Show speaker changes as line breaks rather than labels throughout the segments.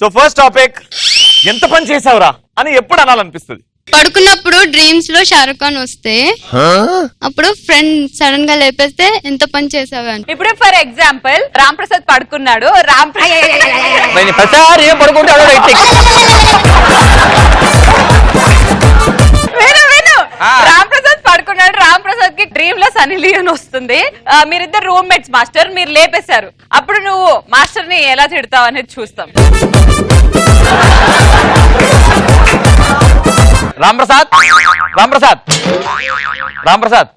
So first topic, ఎంత పని చేసావురా అని ఎప్పుడు అనాలనిపిస్తుంది?
పడుకున్నప్పుడు డ్రీమ్స్ లో షారుఖ్ ఖాన్ వస్తే అప్పుడు ఫ్రెండ్ సడన్ గా లేపేస్తే ఎంత పని చేసావు అని.
ఇప్పుడు ఫర్ ఎగ్జాంపుల్ రామ్ ప్రసాద్ పడుకున్నాడు, రామ్ ప్రసాద్ పడుకున్నాడు, రామ్ ప్రసాద్ కి డ్రీమ్ లో సన్నీ లియోన్ వస్తుంది, మీరిద్దరు రూమ్మేట్స్ మాస్టర్, మీరు లేపేశారు. అప్పుడు నువ్వు మాస్టర్ ని ఎలా తిడతావు అనేది చూస్తాం.
రామ్ ప్రసాద్ రామ్ ప్రసాద్ రామ్ ప్రసాద్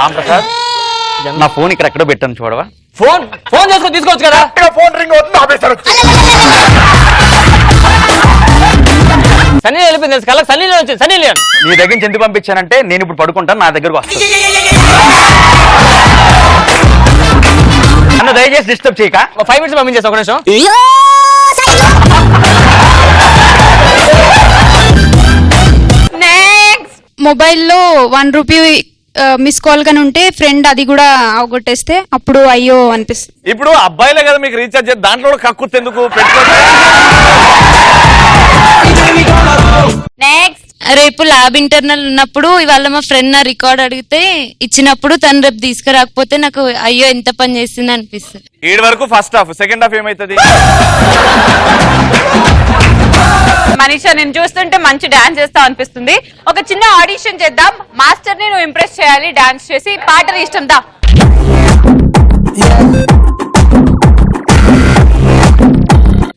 రామ్ ప్రసాద్, నా ఫోన్ ఇక్కడ ఎక్కడో పెట్టాను చూడవా? ఫోన్ చేసుకొని తీసుకోవచ్చు కదా. ఫోన్ రింగ్ అవుతుంది, ఆపేస్తారు. సన్నీ వెళ్ళిపోయింది తెలుసు కదా, సన్నీ వచ్చింది. సన్నీ లియోన్ నీ దగ్గర నుంచి ఎందుకు పంపించానంటే, నేను ఇప్పుడు పడుకుంటాను, నా దగ్గరకు వస్తాను అన్న, దయచేసి డిస్టర్బ్ చేయక. 5 minutes పంపించేస్తా, ఒక నిమిషం.
మొబైల్లో 1 రూపీ మిస్ కాల్ గాని ఉంటే ఫ్రెండ్ అది కూడా అవగొట్టేస్తే అప్పుడు అయ్యో అనిపిస్తుంది.
ఇప్పుడు అబ్బాయిలే కదా మీకు రీఛార్జ్ చేసి, దాంట్లో కూడా కక్కుర్తి ఎందుకు పెట్టుకోండి.
రేపు ల్యాబ్ ఇంటర్నల్ ఉన్నప్పుడు ఇవాళ మా ఫ్రెండ్ నా రికార్డ్ అడిగితే ఇచ్చినప్పుడు తను రేపు తీసుకురాకపోతే నాకు అయ్యో ఎంత పని చేసింది అనిపిస్తుంది.
ఈడి వరకు ఫస్ట్ హాఫ్, సెకండ్ హాఫ్ ఏమైతుంది?
మనీషా, నేను చూస్తుంటే మంచి డాన్స్ చేస్తావు అనిపిస్తుంది. ఒక చిన్న ఆడిషన్ చేద్దాం, మాస్టర్ ని నువ్వు ఇంప్రెస్ చేయాలి డాన్స్ చేసి. పాటని ఇష్టం దా.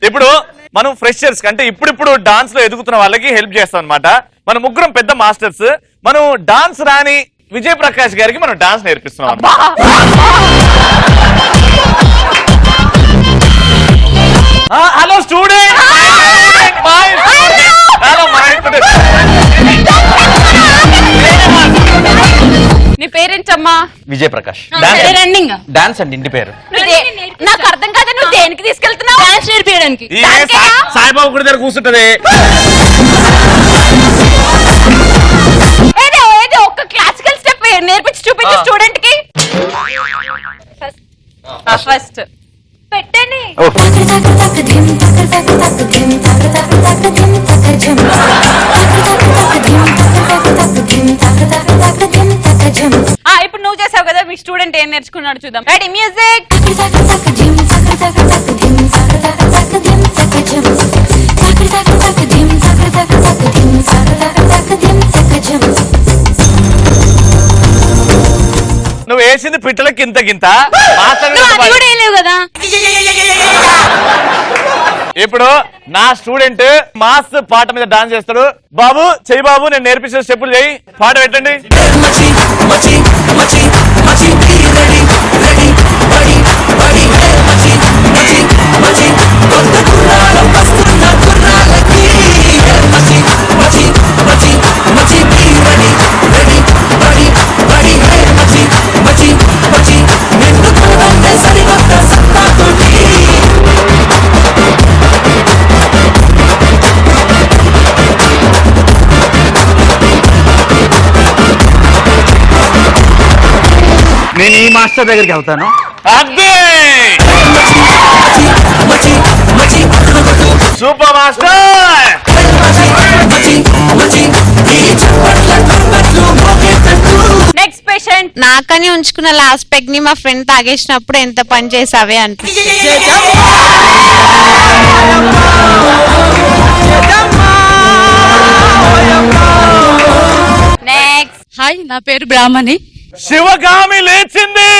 ఇప్పుడు మనం ఫ్రెషర్స్ అంటే ఇప్పుడు డాన్స్ లో ఎదుగుతున్న వాళ్ళకి హెల్ప్ చేస్తాం అనమాట. మన ముగ్గురం పెద్ద మాస్టర్స్. మనం డాన్స్ రాని విజయ్ ప్రకాష్ గారికి మనం డాన్స్ నేర్పిస్తున్నాం. హలో స్టూడెంట్,
నీ పేరేంటమ్మా?
విజయ్ ప్రకాష్. డాన్స్ అండి ఇంటి పేరు.
నాకు అర్థం కాదు, నువ్వు దేనికి తీసుకెళ్తున్నావు? డాన్స్ నేర్పించడానికి.
సాయిబాబు గుడి దగ్గర కూర్చుంటది.
ఒక్క క్లాసికల్ స్టెప్ నేర్పించి చూపించు స్టూడెంట్ కి. ఫస్ట్ పెట్టండి. ఇప్పుడు నువ్వు చేసావు కదా, మీ స్టూడెంట్ ఏం నేర్చుకున్నాడు చూద్దాం. Ready, music.
నువ్వు వేసింది పిట్టలకి ఇంత గింత.
కదా
ఇప్పుడు నా స్టూడెంట్ మాస్ పాట మీద డాన్స్ చేస్తాడు. బాబు చెయ్యి బాబు, నేను నేర్పించిన స్టెప్పులు చెయ్యి, పాట పెట్టండి. నేను ఈ మాస్టర్ దగ్గరికి వెళ్తాను. Super master.
Next patient.
నాకని ఉంచుకున్న లాస్ట్ పెగ్ ని మా ఫ్రెండ్ తాగేసినప్పుడు ఎంత పని చేసావే అనిపిస్తుంది.
నెక్స్ట్.
హాయ్, నా పేరు బ్రాహ్మణి.
శివగామి లేచింది.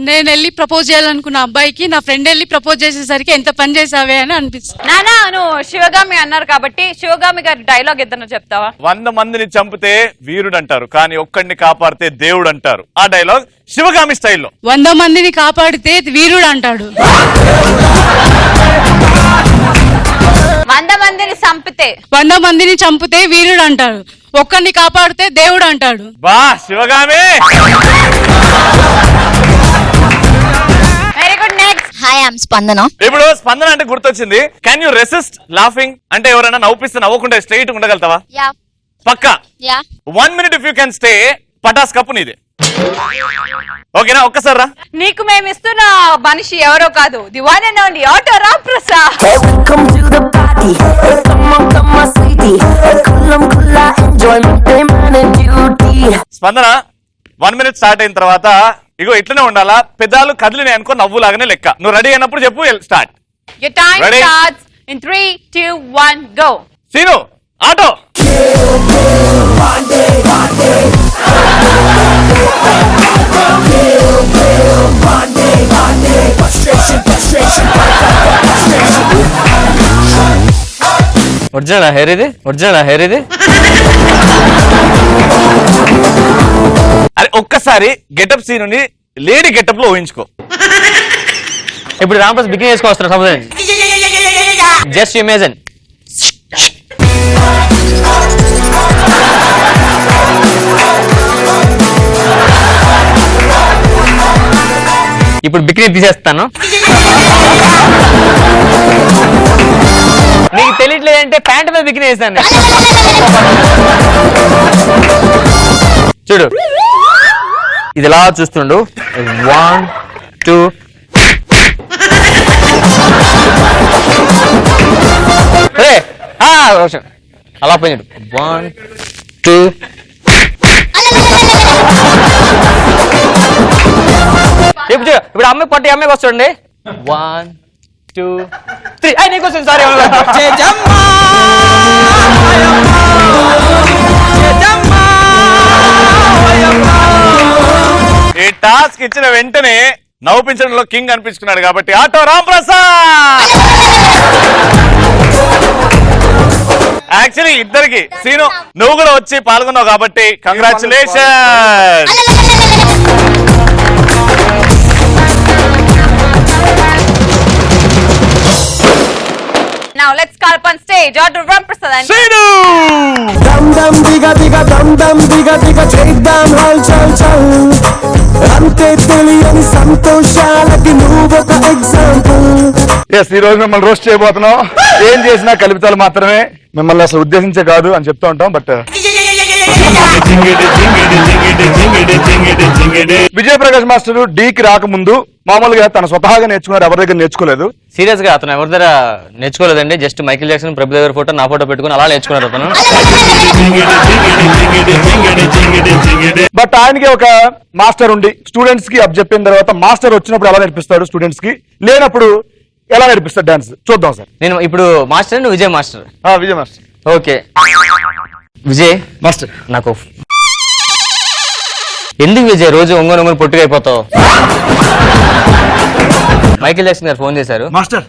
నేను వెళ్ళి ప్రపోజ్ చేయాలనుకున్న అబ్బాయికి నా ఫ్రెండ్ వెళ్ళి ప్రపోజ్ చేసేసరికి ఎంత పని చేసావే అని అనిపిస్తుంది.
నానా, నువ్వు శివగామి అన్నారు కాబట్టి శివగామి గారి డైలాగ్ ఏదన్నా చెప్తావా?
100 మందిని చంపితే వీరుడు అంటారు, కానీ ఒక్కడిని కాపాడితే దేవుడు అంటారు. ఆ డైలాగ్ శివగామి స్టైల్లో.
100 మందిని కాపాడితే వీరుడు అంటాడు.
100 మందిని చంపితే
100 మందిని చంపితే వీరుడు అంటాడు, ఒక్కరిని కాపాడితే దేవుడు అంటాడు.
బా Sivagami.
Very good. Next.
Hi I'm Spandana.
ఇప్పుడు స్పందన అంటే గుర్తొచ్చింది. Can you resist laughing? అంటే ఎవరైనా నవ్వుపిస్తే నవ్వకుండా స్ట్రైట్ ఉండగలుగుతావా?
యా
పక్కా.
Yeah
1 minute if you can stay, Pataas cup నీదే. ఓకేనా? ఒక్కసారి రా.
నీకు మేము ఇస్తున్న మనిషి ఎవరో కాదు, the one and only auto Ram Prasad.
Welcome to the party. Hey, come on, sweetie. Hey, kulla enjoyment, hey, man and duty.
స్పందన 1 minute స్టార్ట్ అయిన తర్వాత ఇగో ఇట్లనే ఉండాలా, పెదాలు కదిలినాయి అనుకో నవ్వులాగానే లెక్క. నువ్వు రెడీ అయినప్పుడు చెప్పు, start.
Your time
Ready?
starts in 3, 2, 1, go.
Seenu auto.
Original hair ఇది, ఒరిజినల్ హెయిర్ ఇది.
అరే ఒక్కసారి గెటప్ సీనుని లేడీ గెటప్ లో ఊహించుకో.
ఇప్పుడు రాంప్రస్ బికినీ వేసుకొని వస్తారు సముద్రం. Just imagine. ఇప్పుడు బికినీ తీసేస్తాను. నీకు తెలియట్లేదంటే ప్యాంట్ మీద బికినీ వేసాను. చూడు ఇది ఎలా చూస్తుండు. 1 2 అలా పోయినాడు. 1 2 ఇప్పుడు అమ్మాయి పట్టి అమ్మాయికి వస్తుండే. 1 2 3 నీకు వస్తుంది. సారీ
ఈ టాస్క్ ఇచ్చిన వెంటనే నవ్వుపించడంలో కింగ్ అనిపించుకున్నాడు కాబట్టి ఆటో రామ్ ప్రసాద్. యాక్చువల్లీ ఇద్దరికి సీను నువ్వు కూడా వచ్చి పాల్గొన్నావు కాబట్టి congratulation.
Now let's call up on stage Auto Ram Prasad and
Seenu
Dum dum diga diga dum dum diga diga చేద్దాం హల్ చల్ చల్ అంతే తెలియని సంతోషాలకి నువ్వొక ఎగ్జాంపుల్.
ఎస్ ఈ రోజు మిమ్మల్ని రోస్ట్ చేయబోతున్నాం. ఏం చేసినా కల్పితాలు మాత్రమే, మిమ్మల్ని అసలు ఉద్దేశించే కాదు అని చెప్తూ ఉంటాం. బట్ విజయప్రకాష్ మాస్టర్ డీకి రాకముందు మామూలుగా తన స్వతహాగా నేర్చుకున్నారు, ఎవరి దగ్గర నేర్చుకోలేదు.
సీరియస్ గా అతను ఎవరి దగ్గర నేర్చుకోలేదండి. జస్ట్ మైకిల్ జాక్సన్, ప్రభు దగ్గర ఫోటో, నా ఫోటో పెట్టుకుని అలా నేర్చుకున్నారు అతను.
బట్ ఆయనకి ఒక మాస్టర్ ఉండి స్టూడెంట్స్ కి అప్ చెప్పిన తర్వాత మాస్టర్ వచ్చినప్పుడు ఎలా నేర్పిస్తాడు, స్టూడెంట్స్ కి లేనప్పుడు ఎలా నేర్పిస్తాడు డాన్స్ చూద్దాం సార్.
నేను ఇప్పుడు మాస్టర్, నువ్వు Vijay master.
Vijay master.
Okay Vijay
master
నాకు ఎందుకు విజయ్ రోజు ఒంగోలు పొట్టుగా అయిపోతావు? మైకిల్ జాక్సన్ గారు ఫోన్ చేశారు.
మాస్టర్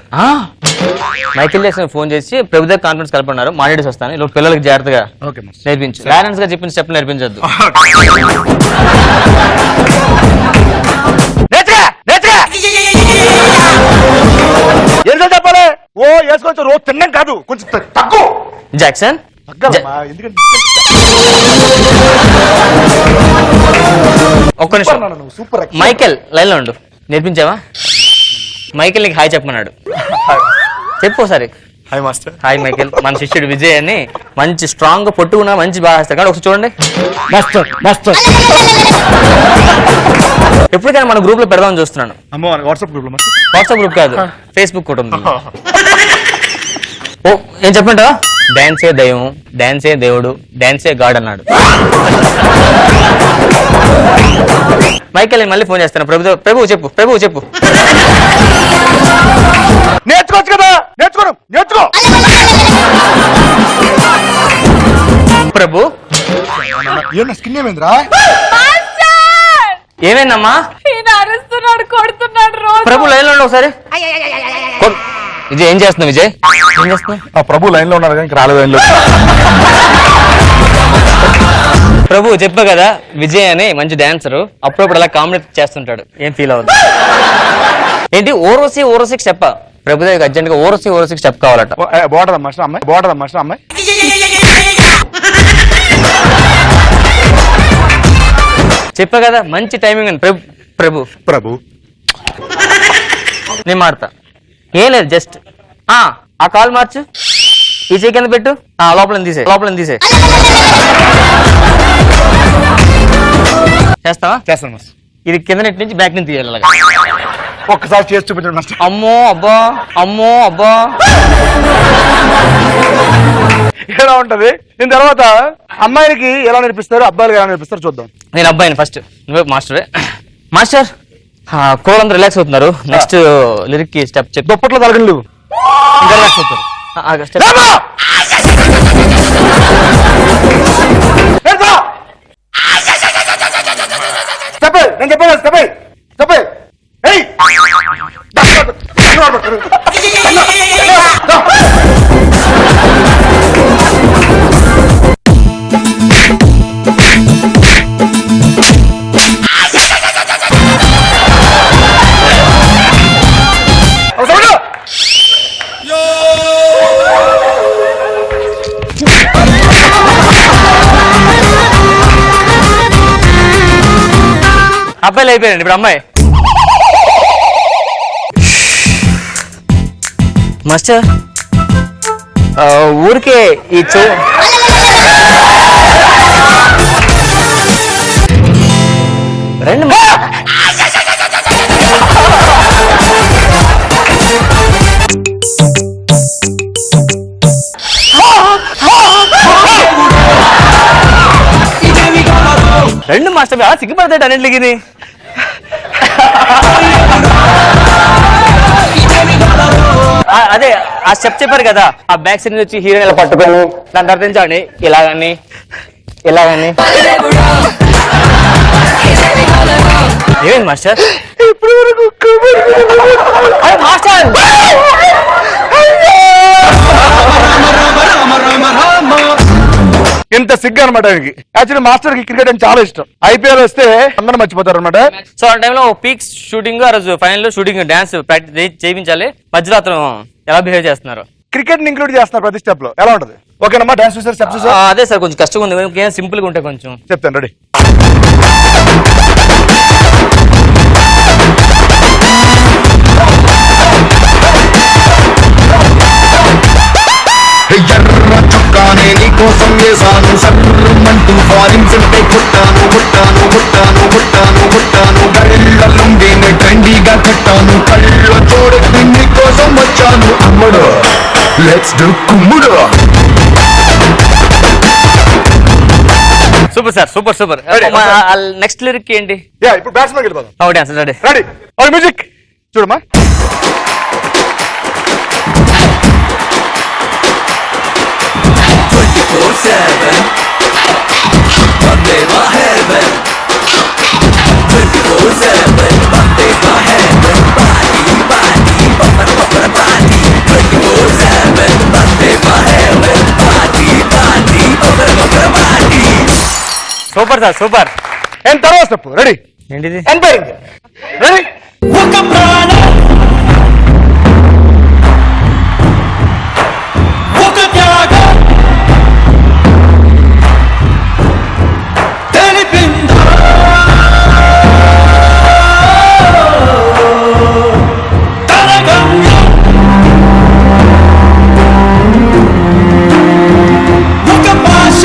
మైకిల్ జాక్సన్ ఫోన్ చేసి ప్రభు దగ్గర కాన్ఫరెన్స్ కలుపున్నారు, మాట్లాడేసి వస్తాను, ఇలా పిల్లలకి జాగ్రత్తగా
ఓకే మాస్టర్
నేర్పించు. పేరెంట్స్ గా చెప్పిన స్టెప్ నేర్పించొద్దు.
ఏం చెప్పాలి? ఓ వేసుకోవచ్చు, రోజు తిన్నాం కాదు, కొంచెం తక్కువ.
జాక్సన్
ఎందుకంటే
ఒక్క నిమిషం.
సూపర్.
మైకేల్ లైన్ లో ఉండు. నేర్పించావా? మైకేల్ నీకు హాయ్ చెప్పమన్నాడు. చెప్పు ఒకసారి.
Hi master.
హాయ్ మైకేల్, మన శిష్యుడు విజయ్ అని మంచి స్ట్రాంగ్ గా పొట్టుకున్నా మంచి బాగా వేస్తాడు కానీ ఒకసారి చూడండి.
మాస్టర్ మాస్టర్
ఎప్పటికైనా మన గ్రూప్ లో పెడదామని చూస్తున్నాను.
అమ్మో వాట్సాప్ గ్రూప్ లో మాస్టర్.
వాట్సాప్ గ్రూప్ కాదు, ఫేస్బుక్ కూడా ఉంది. ఓ ఏం చెప్పంటా? డాన్సే దైవం, డాన్సే దేవుడు, డాన్సే గాడ్ అన్నాడు. మైకేల్ నేను మళ్ళీ ఫోన్ చేస్తాను. ప్రభు చెప్పు, ప్రభు చెప్పు.
నేర్చుకోవచ్చు కదా, నేర్చుకోను నేర్చుకో.
ప్రభు
ఏమన్నా స్కిన్ ఏమైందిరా?
ఏమైందమ్మా?
ఈయన అరుస్తున్నాడు, కొడుతున్నాడు రోజు.
ప్రభు లైన్ లో ఉండు ఒకసారి. విజయ్ ఏం చేస్తున్నావు? విజయ్ ఏం చేస్తున్నావు?
ఆ ప్రభు లైన్ లో ఉన్నారు కానీ రాలేదు లైన్ లో.
ప్రభు చెప్పా కదా విజయ్ అని మంచి డాన్సర్, అప్పుడప్పుడు అలా కామెడీ చేస్తుంటాడు, ఏం ఫీల్ అవ్వదు. ఏంటి ఓరోసి ఓరోసికి చెప్పా ప్రభుదేవికి అర్జెంట్ గా ఓరసి స్టెప్ కావాలట.
బాగుంటుందా మాస్టర్ అమ్మాయి? బాగుంటుందా మాస్టర్ అమ్మాయి?
చెప్పా కదా మంచి టైమింగ్ అని. ప్రభు
ప్రభు
నేను మాడతా. ఏం లేదు, జస్ట్ ఆ కాల్ మార్చు, ఈ చెయ్యి కింద పెట్టు, లోపల తీసే చేస్తావా?
చేస్తాను మాస్టర్.
ఇది కింద నెట్ నుంచి బ్యాక్ నుంచి తీయాలి అలాగా.
ఒక్కసారి చేసి చూపించండి మాస్టర్.
అమ్మో అబ్బా
ఎలా ఉంటది? దీని తర్వాత అమ్మాయికి ఎలా నేర్పిస్తారు, అబ్బాయిలకి ఎలా నేర్పిస్తారు చూద్దాం.
నేను అబ్బాయిని ఫస్ట్, నువ్వే మాస్టరే. మాస్టర్ కోళ్ళందరూ రిలాక్స్ అవుతున్నారు. నెక్స్ట్ లిరిక్ కి స్టెప్ చెప్పి
దుప్పట్లో తలగని లేవు, ఇంకా రిలాక్స్ అవుతారు. చెప్పే, నేను చెప్పాను చెప్పే చెప్పే.
అబ్బాయిలు అయిపోయారండి, ఇప్పుడు అమ్మాయి. మాస్టర్ ఊరికే ఈ రెండు మాస్టర్ సిగ్గుపడతాడు అన్నింటికి. ఇది అదే ఆ స్టెప్ చెప్పారు కదా, ఆ బ్యాక్ సైడ్ నుంచి వచ్చి హీరోయిన్ ఇలా పట్టుకొని దాని తర్వాత నుంచి ఆడి ఇలాగని ఏమైంది మాస్టర్? మాస్టర్
ఇంత సిగ్గు అనమాట ఆయనకి. యాక్చువల్లీ మాస్టర్ కి క్రికెట్ అని చాలా ఇష్టం. ఐపీఎల్ వస్తే అందరూ మర్చిపోతారు అనమాట.
సో ఆ టైంలో పీక్స్ షూటింగ్, ఆ రోజు ఫైనల్ లో షూటింగ్ డాన్స్ ప్రాక్టీస్ చేయించాలి. మధ్యలో అతను ఎలా బిహేవ్ చేస్తున్నారు?
క్రికెట్ ని ఇంక్లూడ్ చేస్తున్నారు ప్రతి స్టెప్ లో. ఎలా ఉంటది? ఓకేనమ్మా, డాన్స్ చూసారు, స్టెప్స్ చూసారు?
అదే సార్ కొంచెం కష్టంగా ఉంది, సింపుల్ గా ఉంటే కొంచెం
చెప్తాను. రెడీ?
ఎర్ర చొక్కానే నీకోసం వేసాను, సర్రమంటూ ఫారిన్స్ అంటే ముట్టాను గళ్ళలుండేనే ట్రెండీగా కట్టాను, కళ్ళ చూడకి నీకోసం వచ్చాను అమ్ముడు. లెట్స్ డు కుమ్ముడు.
Super sir, super. Next lyric ఏంటి?
ఇప్పుడు బ్యాట్స్మెన్ వెళ్ళిపోతాం.
Dance ready.
రెడీ? మ్యూజిక్ చూడమ్మా.
Super sir, super.
అండ్ తర్వాత స్టెప్ రెడీ?
ఏంటిది?
ఎంపైరింగ్. రెడీ? ఒక ప్రాణం, ఒక త్యాగం తెలిపిందా తన గమ్యం. ఒక భాష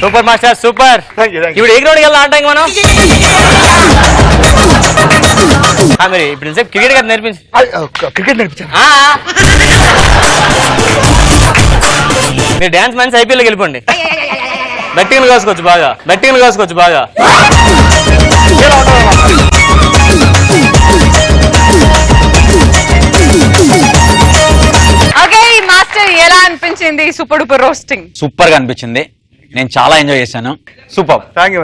సూపర్ మాస్టర్, సూపర్. ఇప్పుడు ఏ గ్రౌండ్కి వెళ్ళాలి ఆడటానికి మనం? మీరు ఇప్పుడు క్రికెట్ కదా నేర్పించి.
క్రికెట్ నేర్పించాను.
మీరు డాన్స్ మంచి ఐపీఎల్కి వెళ్ళిపోండి. బెట్టింగ్లు కాసుకోవచ్చు బాగా.
ఓకే, మాస్టర్ ఎలా అనిపించింది సూపర్ డూపర్ రోస్టింగ్?
సూపర్ గా అనిపించింది, నేను చాలా ఎంజాయ్ చేశాను.
సూపర్. Thank you.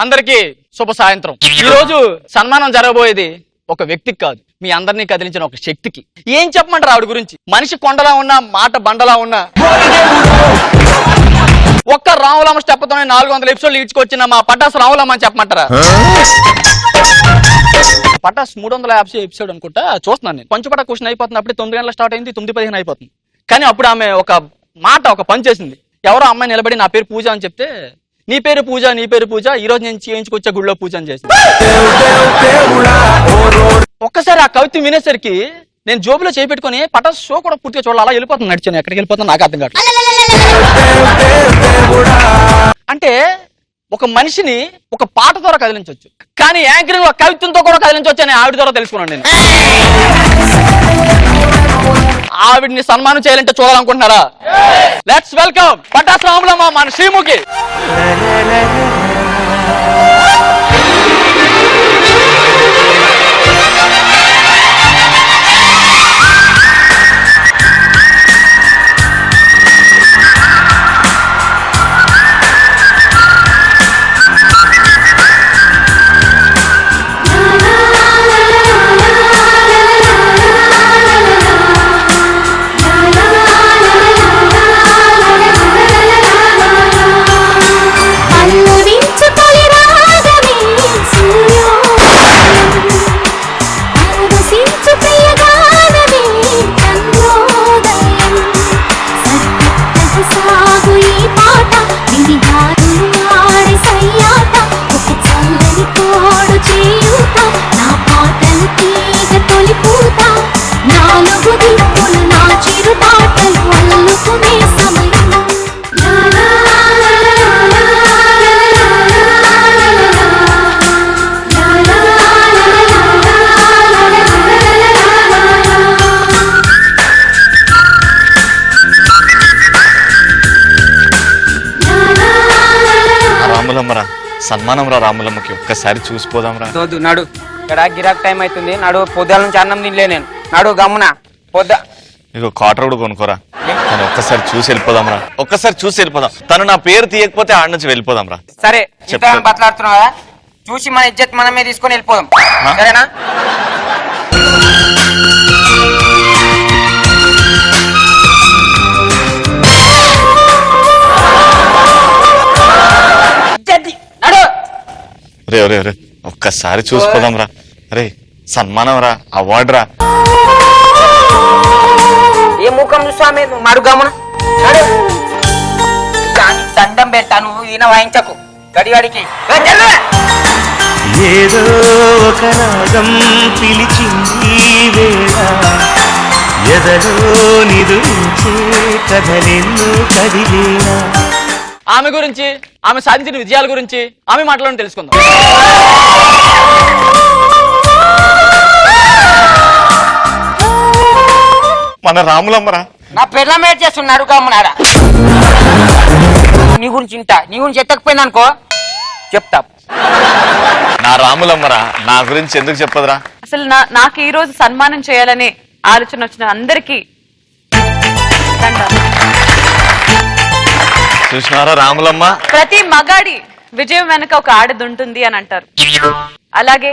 అందరికీ శుభ సాయంత్రం. ఈ రోజు సన్మానం జరగబోయేది ఒక వ్యక్తికి కాదు, మీ అందరినీ కదిలించిన ఒక శక్తికి. ఏం చెప్పమంటారు ఆవిడ గురించి? మనిషి కొండలా ఉన్నా, మాట బండలా ఉన్నా, ఒక్క రాములమ్మ స్టెప్తోనే 400 ఎపిసోడ్లు ఈడ్చుకొచ్చిన మా పటాస్ రాములమ్మ అని చెప్పమంటారా? పటాస్ 350 ఎపిసోడ్ అనుకుంటా చూస్తున్నాను నేను. పంచుపట క్వశ్చన్ అయిపోతుంది, అప్పుడే 9 గంటల స్టార్ట్ అయింది, 9:15 అయిపోతుంది. కానీ అప్పుడు ఆమె ఒక పని చేసింది. ఎవరో అమ్మాయి నిలబడి నా పేరు పూజ అని చెప్తే, నీ పేరు పూజ, నీ పేరు పూజ, ఈ రోజు నేను చేయించుకొచ్చే గుడిలో పూజ అని చేసింది. ఒక్కసారి ఆ కవిత వినేసరికి నేను జోబులో చేపెట్టుకుని పటాస్ షో కూడా పూర్తిగా చూడాలి, అలా వెళ్ళిపోతుంది. నడిచాను, ఎక్కడికి వెళ్ళిపోతాను నాకు అర్థం కాదు. అంటే ఒక మనిషిని ఒక పాట ద్వారా కదిలించవచ్చు, కానీ యాంకరింగ్ ఒక కవిత్వంతో కూడా కదిలించవచ్చు అని ఆవిడ ద్వారా తెలుసుకున్నాను నేను. ఆవిడ్ని సన్మానం చేయాలంటే చూడాలనుకుంటున్నారా? లెట్స్ వెల్కమ్ పటాస్ రాములమ్మ, మన శ్రీముఖి.
సన్మానం రా రాములమ్మకి, ఒక్కసారి చూసిపోదాం రా.
నాడు ఇక్కడ గిరాక్ టైం అవుతుంది, నాడు పొద్దుల నుంచి అన్నం తినలే నేను, నాడు గమ్మున పొద్దు
నీకు క్వార్టర్ కూడా కొనుక్కోరా, కానీ ఒక్కసారి చూసి వెళ్ళిపోదాం రా, ఒక్కసారి చూసి వెళ్ళిపోదాం. తను నా పేరు తీయకపోతే ఆడ నుంచి వెళ్ళిపోదాం రా.
సరే బతలాడుతున్నావు కదా, చూసి మన ఇజ్జత్ మనమే తీసుకొని వెళ్ళిపోదాం, సరేనా?
రే రే రే ఒక్కసారి చూసిపోదాం రా. అరే సన్మానం రా, అవార్డు రా.
ఏ ముఖం చూసామే మడుగమ్మున దండం పెడతాను, ఈయన వాయించకు గడిగడికి.
ఏదో ఒక రాగం పిలిచింది వేళ, ఎదలో నిదురించే కథలెన్నో కదిలేనా.
ఆమె గురించి, ఆమె సాధించిన విజయాల గురించి ఆమె మాటలను తెలుసుకుందాం.
మన రాములమ్మరా.
నా పెళ్ళ మేడ్ చేస్తున్నాడు గమ్మునారా. నీ గురించి ఇంట, నీ గురించి ఎత్తకపోయింది అనుకో చెప్తా.
నా రాములమ్మరా, నా గురించి ఎందుకు చెప్పదురా?
అసలు నాకు ఈ రోజు సన్మానం చేయాలనే ఆలోచన వచ్చిన అందరికీ దండాలు.
చూసినారా రాములమ్మ,
ప్రతి మగాడి విజయం వెనుక ఒక ఆడది ఉంటుంది అని అంటారు. అలాగే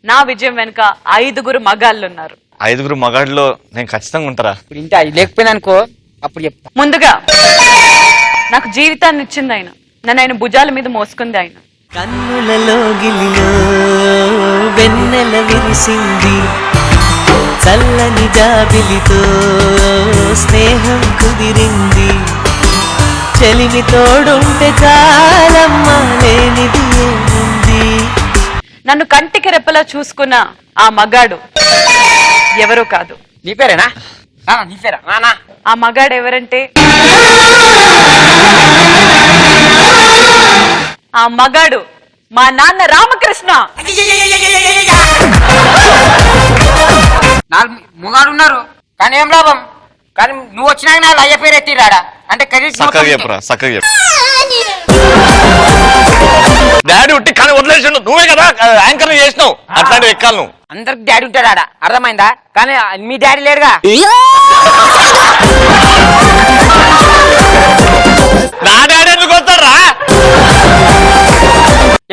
నా విజయం వెనుక 5 మగాళ్ళు ఉన్నారు.
5 మగాడిలో నేను ఖచ్చితంగా ఉంటారా?
ఇప్పుడు ఇంట లేకపోయింది అనుకో అప్పుడు చెప్తా.
ముందుగా నాకు జీవితాన్ని ఇచ్చింది ఆయన, నన్ను ఆయన భుజాల మీద మోసుకుంది ఆయన.
కన్నులలో గిలిలో వెన్నెల విరిసింది, చల్లని జాబిలితో స్నేహం కుదిరింది, చెలిమి తోడుంటే చాలమ్మా లేనిది ఏముంది.
నన్ను కంటికి రెప్పలా చూసుకున్న ఆ మగాడు ఎవరో కాదు.
నీ పేరేనా? నీ పేరా?
ఆ మగాడు ఎవరంటే, ఆ మగాడు మా నాన్న రామకృష్ణ.
ముగాడు ఉన్నారు కానీ ఏం లాభం, కానీ నువ్వు వచ్చినాక నా అయ్య పేరు ఎత్తిరాడా అంటే
చక్కగా చెప్పురా, చక్కగా చెప్పు. డాడీ ఉట్టి కానీ వదిలేసిండు, నువ్వే కదా యాంకర్ చేసినావు, అట్లాంటివి ఎక్కాలి నువ్వు.
అందరికి డాడీ ఉంటాడా, అర్థమైందా? కానీ మీ డాడీ లేరుగా.
నా డాడీ ఎందుకు వస్తారా?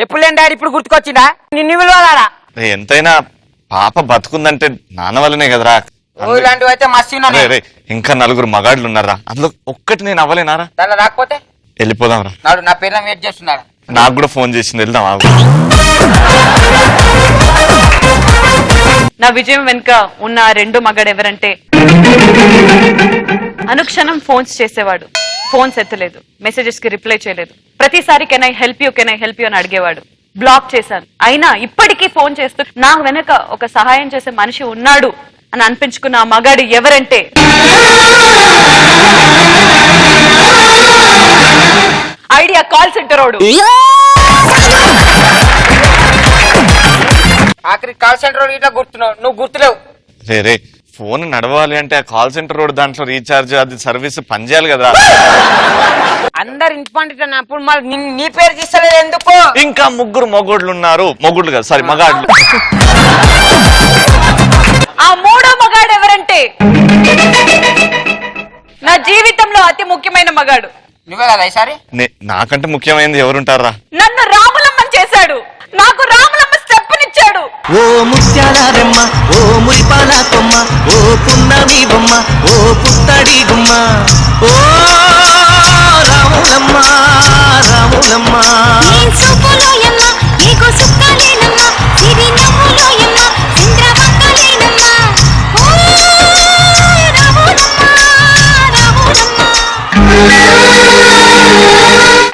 ఎప్పుడు లేని డాడీ ఇప్పుడు గుర్తుకొచ్చిందా? నిన్ను విలువలాడా?
ఎంతైనా పాప బతుకుందంటే నాన్న వల్లనే కదరా.
ఓ ఇలాంటివి అయితే మస్తు ఉన్నా
రే, రే, ఇంకా 4 మగాళ్ళు ఉన్నారా, అందులో ఒక్కటి నేను అవ్వలేనారా?
దానిలో రాకపోతే
వెళ్ళిపోదాం రా.
నాడు నా పేరు వెయిట్ చేస్తున్నాడు.
నాకు కూడా ఫోన్ చేసింది, వెళ్దాం ఆగు.
నా విజయం వెనుక ఉన్న ఆ రెండో మగాడు ఎవరంటే, అనుక్షణం ఫోన్స్ చేసేవాడు, ఫోన్స్ ఎత్తలేదు, మెసేజెస్ కి రిప్లై చేయలేదు, ప్రతిసారి కెన్ ఐ హెల్ప్ యూ అని అడిగేవాడు. బ్లాక్ చేశాను, అయినా ఇప్పటికీ ఫోన్ చేస్తూ నా వెనక ఒక సహాయం చేసే మనిషి ఉన్నాడు అని అనిపించుకున్న ఆ మగాడు ఎవరంటే, ఐడియా కాల్ సెంటర్ వాడు.
ఆఖరి కాల్ సెంటర్ ఇట్లా గుర్తున్నావు, నువ్వు గుర్తులేవు.
రే, రే, ఫోన్ నడవాలి అంటే ఆ కాల్ సెంటర్ రోడ్ దాంట్లో రీఛార్జ్ అది సర్వీస్ పనిచేయాలి కదా.
అందరు ఇంపార్టెంట్ అన్నప్పుడు మళ్ళీ నీ పేరు తీస్తలేదు ఎందుకు?
ఇంకా 3 మొగోళ్ళు ఉన్నారు, మొగుళ్ళు కదా, సారీ మగాళ్ళు.
ఆ మూడో మగాడు ఎవరంటే, నా జీవితంలో అతి ముఖ్యమైన మగాడు.
నువ్వే కదా ఈసారి?
నాకంటే ముఖ్యమైనది ఎవరుంటారా?
నన్ను రాములమ్మని చేశాడు, నాకు రాములమ్మ స్టెప్పునిచ్చాడు.
ఓ ముత్యాలమ్మ, ఓ మురిపాల కొమ్మ, ఓ పున్నమి బొమ్మ, ఓ పుత్తడి గుమ్మ, ఓ రాములమ్మ రాములమ్మ.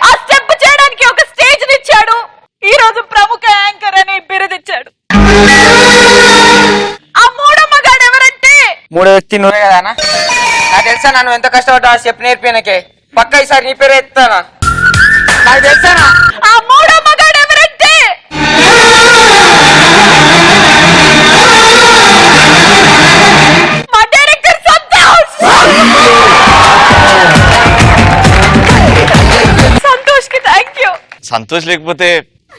ఆ స్టెప్ చేయడానికి ఒక స్టేజ్ ఇచ్చాడు, ఈ రోజు ప్రముఖ యాంకర్ అని బిరుదిచ్చాడు. ఆ మూడో మగాడు ఎవరంటే,
మూడో వ్యక్తి నువ్వే కదా అన్న? నాకు తెలుసా నన్ను ఎంత కష్టపడ్డా చెప్పు నేర్పినకే. పక్క ఈసారి నీ పేరే ఎత్తానా? నాకు తెలుసానా?
ఆ మూడో మగాడు ఎవరంటే, మా డైరెక్టర్ సంతోష్. సంతోష్ కి థ్యాంక్ యూ.
సంతోష్ లేకపోతే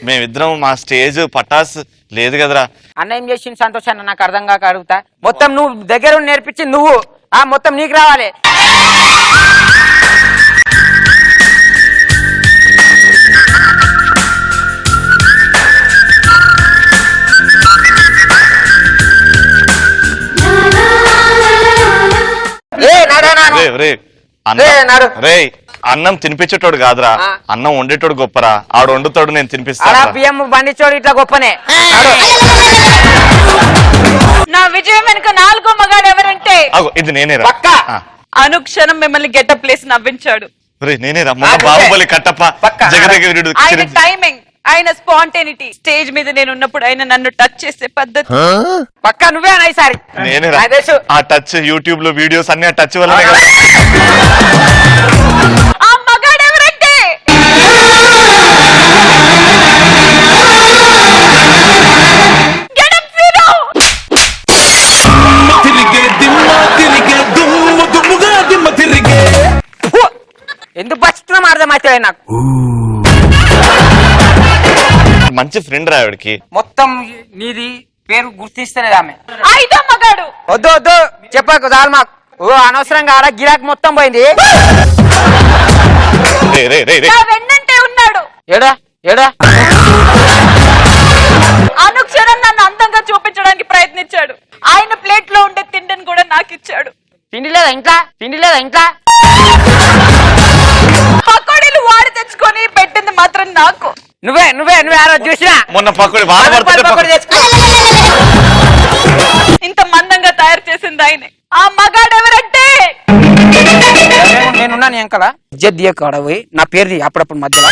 మేమిద్దరం మా స్టేజ్ పటాస్ లేదు కదరా.
అన్న ఏం చేసింది సంతోష్ అన్న? నాకు అర్థం కాక అడుగుతా. మొత్తం నువ్వు దగ్గర నేర్పించింది నువ్వు, ఆ మొత్తం నీకు రావాలి.
రే, రే,
రే, నాడు.
రే, అన్నం తినిపించేటోడు కాదురా,
ఆ.
అన్నం వండేటోడు గొప్పరా. ఆడు వండుతాడు, నేను
అలా
తినిపిస్తాను.
బియ్యం బండిచోడు ఇట్లా గొప్పనే.
నా విజయం వెనుక నాలుగో మగాడు ఎవరంటే,
ఇది నేనేరా.
పక్కా.
ఆ.
అనుక్షణం మిమ్మల్ని గెటప్ ప్లేస్ నవ్వించాడు.
రే, నేనేరా. మొన్న
నాకు
బాహుబలి కట్టప్ప,
పక్కా.
జగదేక వీరుడు,
ఆయన
చిరంజీవి.
టైమింగ్, ఆయన స్పాంటేనిటీ, స్టేజ్ మీద నేను ఉన్నప్పుడు ఆయన నన్ను టచ్ చేసే పద్ధతి.
పక్క నువ్వే అన్న ఈసారి.
నేనేరా.
నాకు తెలుసు.
ఆ టచ్ యూట్యూబ్ లో వీడియోస్ అన్ని ఆ టచ్ వల్లనే కదా.
ఆ మగాడు ఎవరంటే, గెటప్ హీరో.
ఫు! ఎందుకు బతుకుతున్నాం అర్థమైతే నాకు.
మంచి ఫ్రెండ్ రా ఆవిడకి.
మొత్తం నీది పేరు గుర్తిస్తలేదు ఆమె.
ఐదో మగాడు,
వద్దు వద్దు చెప్పకు చాలు మాకు. ఓ అనవసరంగా ఆడ గిరాక్ మొత్తం పోయింది.
రే, రే, రే, రే.
నా వెన్నంటే ఉన్నాడు,
ఏడా ఏడా
అనుక్షణం నన్ను అందంగా చూపించడానికి ప్రయత్నించాడు. ఆయన ప్లేట్ లో ఉండే తిండిని కూడా నాకు ఇచ్చాడు.
తిండి లేదా ఇంట్లో? తిండి లేదా ఇంట్లో?
పకోడీలు వాడి తెచ్చుకొని పెట్టింది మాత్రం నాకు.
నువ్వే నువ్వే నువ్వే ఆ రోజు చూసినా
మొన్న పక్కడి వాన పడుతుంటే
పకోడీ తెచ్చుకో.
ఇంత మందంగా తయారు చేసింది ఆయనే. ఆ మగాడు ఎవరంటే,
నేనున్నా నీ అంకల ఇజ్జత్ దియకు ఆడ పోయి నా పేరు తీ అప్పుడప్పుడు మధ్యలో.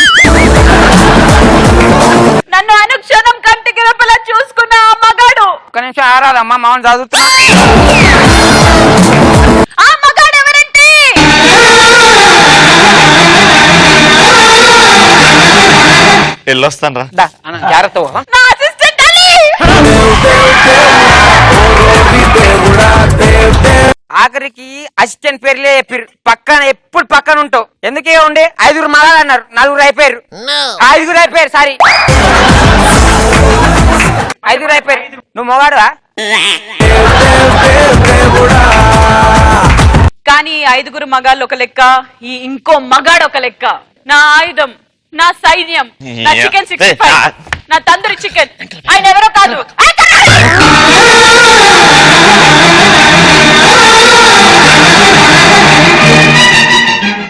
నన్ను అనుక్షణం కంటికి రెప్పలా చూసుకున్న ఆ మగాడు,
ఒక్క నిమిషం ఆరాదమ్మా మామూలు చదువుతా.
ఆ మగాడు ఎవరంటే,
వెళ్ళొస్తాను రా.
దా, అన్న, జాగ్రత్త పో.
నా అసిస్టెంట్ అలీ.
ఆఖరికి అసిస్టెంట్ పేర్లే చెప్పారు. పక్కన ఎప్పుడు పక్కన ఉంటావు. ఎందుకే ఉండే 5 మగాలు అన్నారు, 4 అయిపోయారు. 5 అయిపోయారు, సారీ 5 అయిపోయారు. నువ్వు మొగాడువా?
కానీ ఈ 5 మగాళ్ళు ఒక లెక్క, ఈ ఇంకో మగాడు ఒక లెక్క. నా ఆయుధం, నా సైన్యం, నా
Yeah.
చికెన్
Hey,
65, నా తందూరి చికెన్. ఆయన ఎవరో కాదు.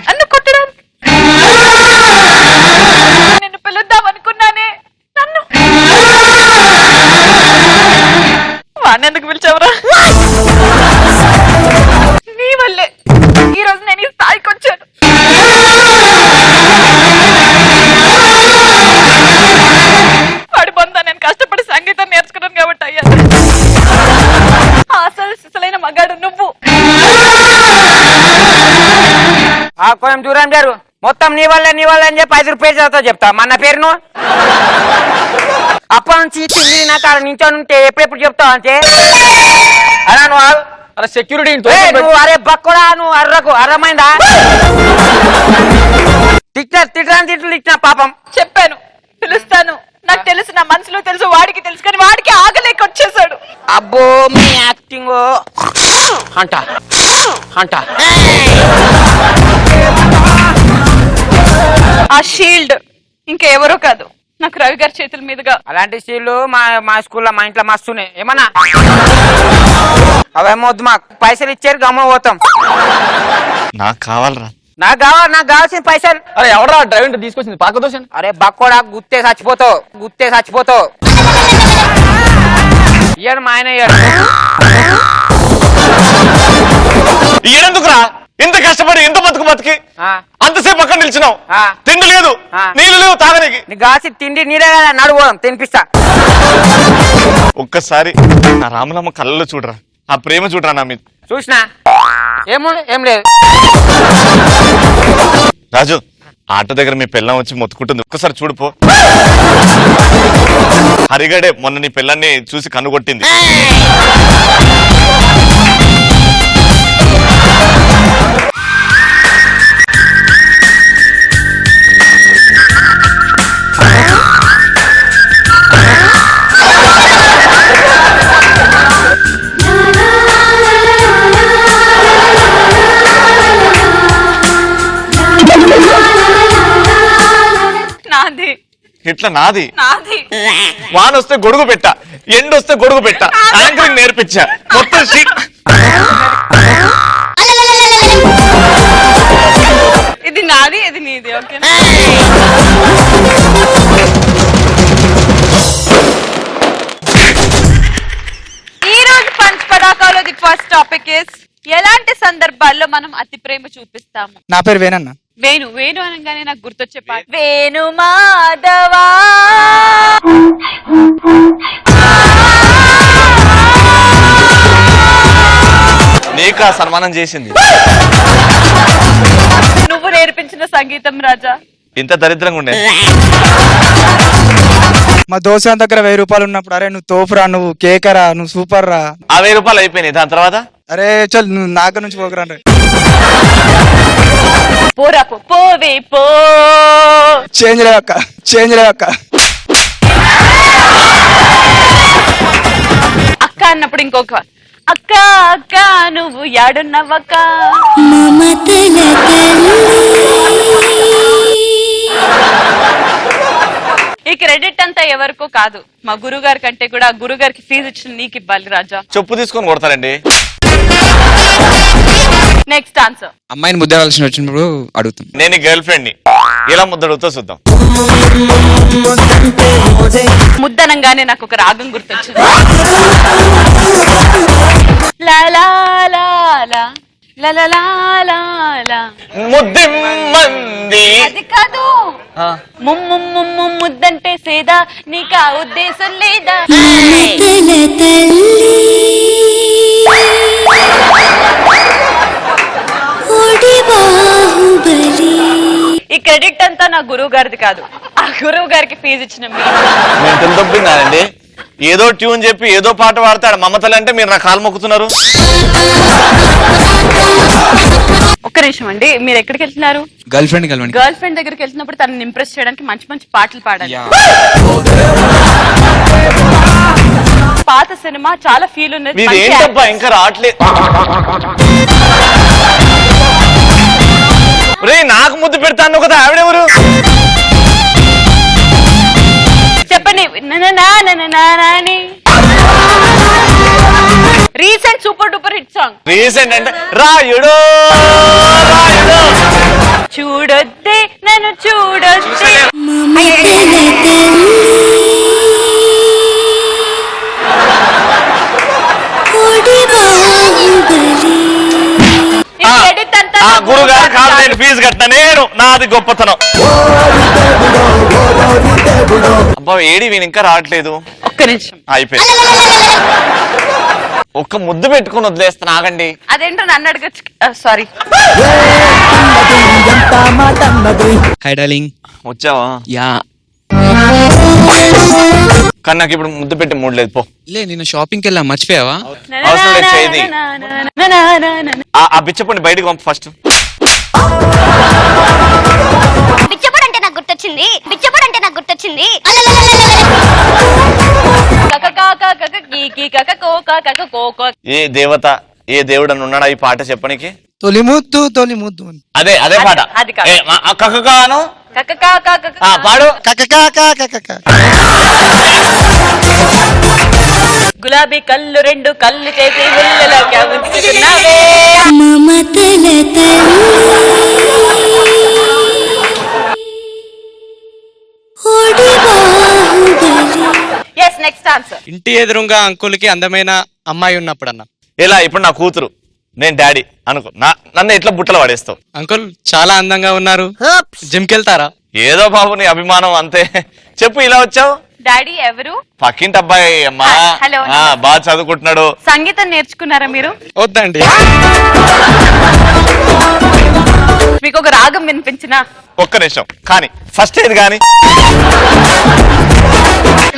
అందుకు కొట్టడం. నిన్ను పిలుద్దాం అనుకున్నానే, నన్ను వాడిని ఎందుకు పిలిచావురా? నీ వల్లే ఈ రోజు నేను ఈ స్థాయికి వచ్చాను. వాడి పొందా నేను కష్టపడి సంగీతం నేర్చుకున్నాను కాబట్టి అయ్యా. అసలైన మగాడు నువ్వు.
కొంచెం దూరం గారు మొత్తం నీ వల్ల అని చెప్పి 5 రూపాయలు చదువుతా చెప్తా మన పేరును అప్పటి నుంచి తిరిగి నాకు అక్కడ నించొని ఉంటే ఎప్పుడెప్పుడు చెప్తావు అంతే. అలా నువ్వు
అరే సెక్యూరిటీ
నువ్వు అరే బక్కడా నువ్వు అర్రకు అర్థమైందా? తిట్టినా పాపం.
చెప్పాను పిలుస్తాను, నాకు తెలుసు, నా మనసులో తెలుసు, వాడికి తెలుసు, కానీ వాడికి ఆగలేక వచ్చేసాడు.
అబ్బో మీ యాక్టింగ్ అంట
ఆ షీల్డ్ ఇంకెవరో కాదు, నాకు రవి గారి చేతుల మీదుగా.
అలాంటి స్టీళ్ళు మా స్కూల్లో మా ఇంట్లో మస్తున్నాయి. ఏమన్నా అవేమో వద్దు, మాకు పైసలు ఇచ్చారు గమ్మ పోతాం.
నాకు కావాలరా.
నాకు కావాల్సిన పైసలు.
అరే ఎవరా డ్రైవర్ తీసుకొచ్చింది పాక దోశ?
అరే బక్కోడా గుత్తే చచ్చిపోతావు. ఇయ్యాడు మా ఆయన ఇయ్యాడు.
ఎందుకురా ఇంత కష్టపడి ఇంత బతికి అంతసేపు అక్కడ నిలిచినావు? తిండి లేదు, నీళ్ళు లేవు తాగనికి.
నీ గాసి తిండి నీరే నడువుదాం తినిపిస్తా.
ఒక్కసారి నా రామలమ్మ కళ్ళలో చూడరా, ఆ ప్రేమ చూడరా నా మీద.
చూసినా ఏం లేదు.
రాజు, ఆటో దగ్గర మీ పిల్లం వచ్చి మొత్తుకుంటుంది, ఒక్కసారి చూడుపో. హరిగడే మొన్న నీ పిల్లాన్ని చూసి కన్నుకొట్టింది.
నాది
ఇట్లా నాది
నాది.
వాన వస్తే గొడుగు పెట్ట, ఎండొస్తే గొడుగు పెట్ట, యాంకరింగ్ నేర్పించా, మొత్తం
ఇది నాది, ఇది నీది. ఓకే, ఈ రోజు పంచ్ పడాకాలో ది ఫస్ట్ టాపిక్ ఇస్ ఎలాంటి సందర్భాల్లో మనం అతి ప్రేమ చూపిస్తాము.
నా పేరు వేణన్న.
వేణు అనగానే నాకు గుర్తొచ్చే పాట వేణు మాధవా.
నీకా సన్మానం చేసింది
నువ్వు నేర్పించిన సంగీతం రాజా.
ఇంత దరిద్రంగా ఉండే.
మా దోశ దగ్గర 1000 రూపాయలు ఉన్నప్పుడు, అరే నువ్వు తోపురా, నువ్వు కేకరా, నువ్వు సూపర్ రా.
ఆ 1000 రూపాయలు అయిపోయినాయి. దాని తర్వాత
అరే చల్ నువ్వు నాగ నుంచి పోకరా.
పోరా పోవే పో.
చేంజ్ లేవక్క.
అక్క అన్నప్పుడు ఇంకొక అక్క అక్క నువ్వు యాడున్నవక్క. ఈ క్రెడిట్ అంతా ఎవరికో కాదు, మా గురుగారి కంటే కూడా గురుగారికి ఫీజు ఇచ్చిన నీకు ఇవ్వాలి రాజా.
చెప్పు తీసుకొని కొడతారండి.
Next answer.
అమ్మాయిని ముద్దాల్సిన వచ్చినప్పుడు అడుగుతాం.
నేను గర్ల్ ఫ్రెండ్ ని ఇలా ముద్దడుగుతో చూద్దాం.
ముద్దనంగానే నాకు ఒక రాగం గుర్తొచ్చింది. అది కాదు, ముద్దంటే సేదా, నీకా ఉద్దేశం లేదా? ఈ క్రెడిట్ అంతా నా గురువు గారిది కాదు, ఆ గురువు గారికి ఫీజు ఇచ్చిన
నేను తప్పిందానండి. ఏదో ట్యూన్ చెప్పి ఏదో పాట పాడతాడు మమతలు అంటే మీరు నా కాలు మొక్కుతున్నారు.
ఒక్క నిమిషం అండి, మీరు ఎక్కడికి వెళ్తున్నారు?
గర్ల్ ఫ్రెండ్
గర్ల్ ఫ్రెండ్ దగ్గరికి వెళ్తున్నప్పుడు తనని ఇంప్రెస్ చేయడానికి మంచి మంచి పాటలు పాడాలి. పాత సినిమా చాలా ఫీల్ ఉన్నది.
మీరు ఏంటబ్బా ఇంకా రావట్లేదు. నాకు ముద్దు పెడతాను కదా, ఆవిడెవరు?
Recent super duper hit song.
Recent అంటే రాయుడు
చూడొద్దే నన్ను చూడొద్దే. ఈ credit అంతా
ఆ
నా
గురుగారు
గురుగారు
కాదు, నేను ఫీజు కట్టిన నేను, నాది గొప్పతనం. అబ్బా ఏడి వీని ఇంకా రావట్లేదు.
ఒక్క నిమిషం.
అయిపోయింది. ఒక్క ముద్దు పెట్టుకుని వదిలేస్తాను, ఆగండి.
అదేంటో నన్ను అడగచ్చు. సారీ.
High darling.
వచ్చావా?
యా.
కానీ నాకు ఇప్పుడు ముద్దు పెట్టి మూడు లేదు, పో.
లే నేను షాపింగ్కి వెళ్ళా, మర్చిపోయావా?
అవసరం లేదు, చేయది. ఆ బిచ్చపండి బయటకు పంపు ఫస్ట్.
బిచ్చపడు అంటే నాకు గుర్తొచ్చింది, బిచ్చపడు అంటే నాకు గుర్తొచ్చింది.
ఏ దేవత ఏ దేవుడు అని ఉన్నాడా ఈ పాట చెప్పనికి?
తొలి ముద్దు తొలి ముద్దు అని.
అదే అదే పాట.
అది కాదు.
కకకాను పాడు.
గులాబీ కళ్ళు రెండు కళ్ళు చేసి ఉల్లెలోకి ఉంచుకున్నావే. Yes, next answer.
ఇంటి ఎదురుగా అంకుల్కి అందమైన అమ్మాయి ఉన్నప్పుడు అన్న.
ఇలా ఇప్పుడు నా కూతురు, నేను డాడీ అనుకో, నన్ను ఎట్లా బుట్టలు పడేస్తావు?
అంకుల్ చాలా అందంగా ఉన్నారు, జిమ్ కెళ్తారా?
ఏదో బాబు నీ అభిమానం అంతే. చెప్పు, ఇలా వచ్చావు.
డాడీ ఎవరు?
పక్కింటి అబ్బాయి అమ్మా.
హలో.
బాగా చదువుకుంటున్నాడు.
సంగీతం నేర్చుకున్నారా మీరు?
వద్దండి.
మీకు ఒక రాగం వినిపించినా?
ఒక్క నిమిషం కానీ ఫస్ట్ ఏది కానీ.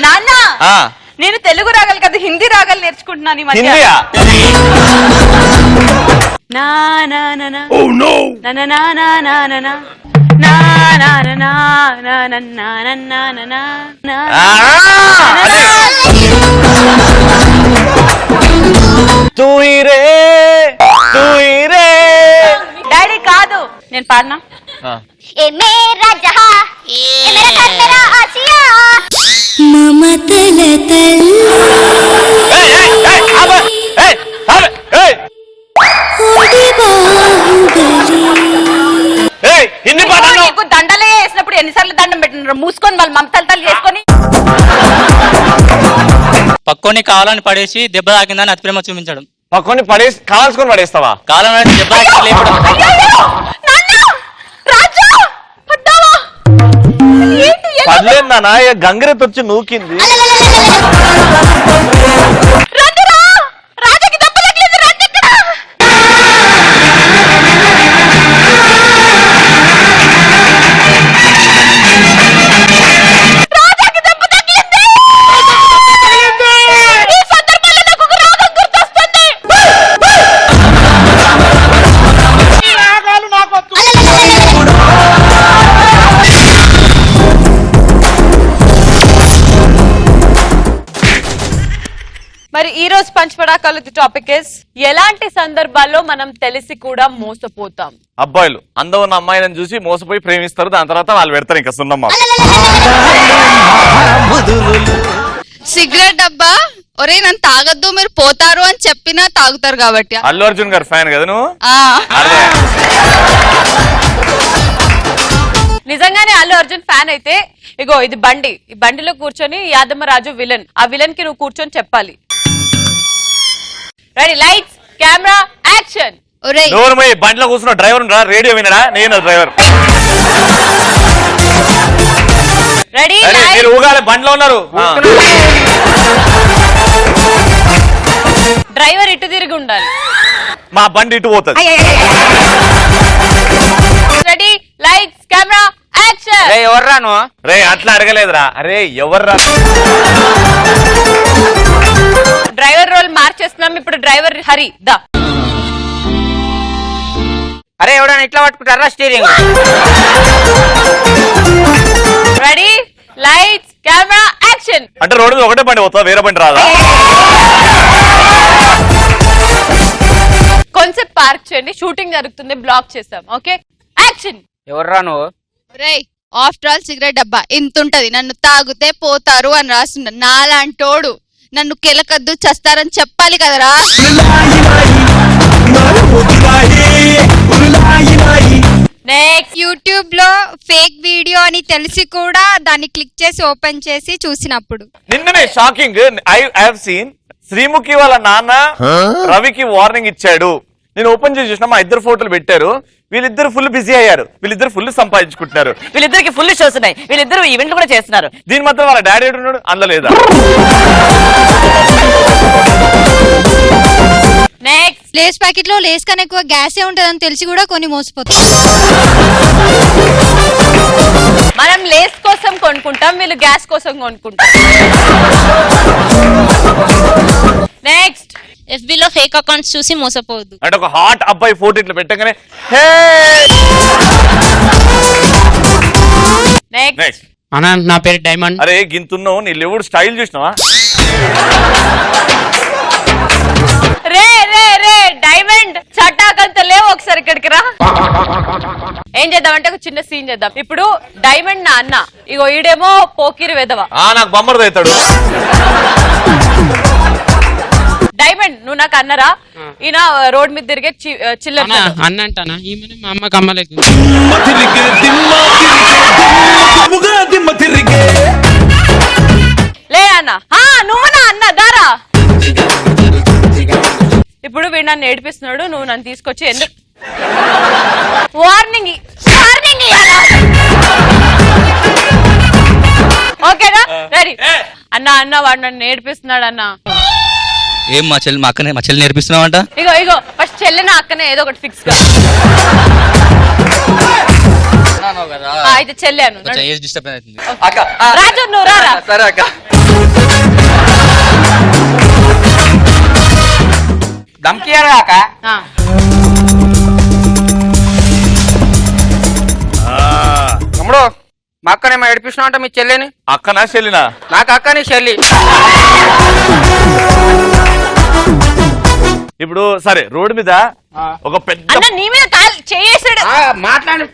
నాన్న,
ఆ,
నేను తెలుగు రాగాలు కదా హిందీ రాగాలు నేర్చుకుంటున్నాను ఈ మధ్య.
హిందీయా?
నా నా నా నా. నా నా నా నా నా నా నా. నా నా నా నా నా నా నా నా నా నా నా నా.
అదే. తూ హీ రే, తూ హీ రే.
డాడీ కాదు, నేను పాడనా?
ఆ.
ఏ మేరా జహా, ఏ మేరా ఘర్ మేరా ఆసియా, మమతల తల్లి.
ఏయ్, ఏయ్, ఏయ్, ఆపు, ఏయ్, ఆపు, ఏయ్. ఏయ్, హిందీ పాట అన్నావు.
నీకు దండలే వేసినప్పుడు ఎన్నిసార్లు దండం పెట్టినారు? మూసుకొని వాళ్ళు మమతలు చేసుకొని.
పక్కోని కావాలని పడేసి దెబ్బ తాకిందని అతి ప్రేమ చూపించడం.
పక్కని పడేసి కాల్చుకొని పడేస్తావా?
కావాలని దెబ్బ తాకి లేపడం.
పర్లేదు నాన్న, గంగిరెత్తి వచ్చి నూకింది.
మరి ఈ రోజు పంచపడాకాలు టాపిక్ ఇస్ ఎలాంటి సందర్భాల్లో మనం తెలిసి కూడా మోసపోతాం.
అబ్బాయిలు అందం ఉన్న అమ్మాయిలను చూసి మోసపోయి ప్రేమిస్తారు, దాని తర్వాత వాళ్ళు పెడతారు ఇంకా సున్నమ్మ.
సిగరెట్ డబ్బా, ఒరే నన్ను తాగొద్దు మీరు పోతారు అని చెప్పినా తాగుతారు కాబట్టి.
అల్లు అర్జున్ గారు ఫ్యాన్ కదా నువ్వు? అదే.
నిజంగానే అల్లు అర్జున్ ఫ్యాన్ అయితే ఇగో ఇది బండి, ఈ బండిలో కూర్చొని యాదమ్మరాజు విలన్, ఆ విలన్ కి నువ్వు కూర్చొని చెప్పాలి. Ready, lights camera action.
నోరు మూయి, బండిలో కూర్చున్న డ్రైవర్ రా, రేడియో వినడా? నేను డ్రైవర్.
రెడీ,
మీరు ఊగాలి, బండిలో ఉన్నారు.
డ్రైవర్ ఇటు తిరిగి ఉండాలి.
మా బండి ఇటు పోతుంది.
Ready, lights camera action.
ఎవర్రాను?
రే అట్లా అడగలేదురా. అరే ఎవర్రా?
డ్రైవర్ రోల్ మార్చేస్తున్నాం ఇప్పుడు. డ్రైవర్ హరి దా.
అరే ఎవడన్నా ఇట్లా పట్టుకుంటారా steering?
Ready, lights camera action.
అంటే రోడ్డు మీద ఒకటే బండి పోతా, వేరే బండి రాదా?
కొంచెం పార్క్ చేయండి, షూటింగ్ జరుగుతుంది, బ్లాక్ చేస్తాం. Okay, action.
ఎవర్రా నువ్వు?
ఆఫ్టర్ ఆల్ సిగరెట్ డబ్బా ఇంత ఉంటది, నన్ను తాగితే పోతారు అని రాస్తున్నాడు. నాలాంటోడు నన్ను కెలకద్దు చస్తారని చెప్పాలి కదరా. యూట్యూబ్ లో ఫేక్ వీడియో అని తెలిసి కూడా దాన్ని క్లిక్ చేసి ఓపెన్ చేసి చూసినప్పుడు
నిన్ననే shocking I have seen Sreemukhi వాళ్ళ నాన్న రవికి వార్నింగ్ ఇచ్చాడు. నేను ఓపెన్ చేసి చూసిన మా ఇద్దరు ఫోటోలు పెట్టారు. వీళ్ళిద్దరు ఫుల్ బిజీ అయ్యారు, వీళ్ళిద్దరు ఫుల్ సంపాదించుకుంటున్నారు,
వీళ్ళిద్దరికి ఫుల్ షోస్ ఉన్నాయి, వీళ్ళిద్దరు ఈవెంట్లు కూడా చేస్తున్నారు.
దీని మాత్రం వాళ్ళ డాడీ ఉన్నాడు అందలేదా?
నెక్స్ట్ లేస్ ప్యాకెట్ లో లేస్ కన్నా ఎక్కువ గ్యాసే ఉంటదని తెలిసి కూడా కొన్ని మోసపోతాం.
మనం లేస్ కోసం కొనుక్కుంటాం, వీళ్ళు గ్యాస్ కోసం కొనుక్కుంటాం. నెక్స్ట్
FB లో ఫేక్ అకౌంట్స్ చూసి మోసపోవద్దు.
అంటే ఒక హాట్ అబ్బాయి ఫోటో ఇట్లా పెట్టగానే హే నెక్స్ట్
అన్నా నా పేరు డైమండ్.
అరే గింతున్నావు నీ లెవుడు స్టైల్ చూసినావా?
రే రే రే డైమండ్ చట్టాకంత లేవు, ఒకసారి ఇక్కడికి రా. ఏం చేద్దామంటే ఒక చిన్న సీన్ చేద్దాం. ఇప్పుడు డైమండ్ నా అన్న, ఇగో ఈడేమో పోకిరి వెదవ.
నాకు బొమ్మరు అవుతాడు.
డైమండ్ నువ్వు నాకు అన్నరా, ఈయన రోడ్ మీద తిరిగే చిల్లర
అన్న అంటానా ఈమె మా అమ్మకి అమ్మలేదు.
లే అన్న, నువ్వు నా అన్న దారా. ఇప్పుడు వీడు నన్ను ఏడిపిస్తున్నాడు, నువ్వు నన్ను తీసుకొచ్చి ఎందుకు వార్నింగ్ ఓకేనా? రెడీ అన్న, అన్న వాడు నన్ను ఏడిపిస్తున్నాడు అన్న.
ఏం మా చెల్లి మా చెల్లి నేర్పిస్తున్నావంట?
ఇగో ఇగో ఫస్ట్ చెల్లిన అక్కనే ఏదో ఒకటి ఫిక్స్ గా. అయితే చెల్లాను రాజు, నువ్వు రారా.
సరే అక్క.
దమ్కియారా అక్క? తమ్ముడు మా అక్కనేమో ఏడిపిస్తున్నావు అంట మీ చెల్లిని.
అక్కనా చెల్లినా?
నాకు అక్కని చెల్లి.
ఇప్పుడు సరే రోడ్డు మీద ఒక పెద్ద
అన్న నీ మీద చేసాడు
మాట్లాడు.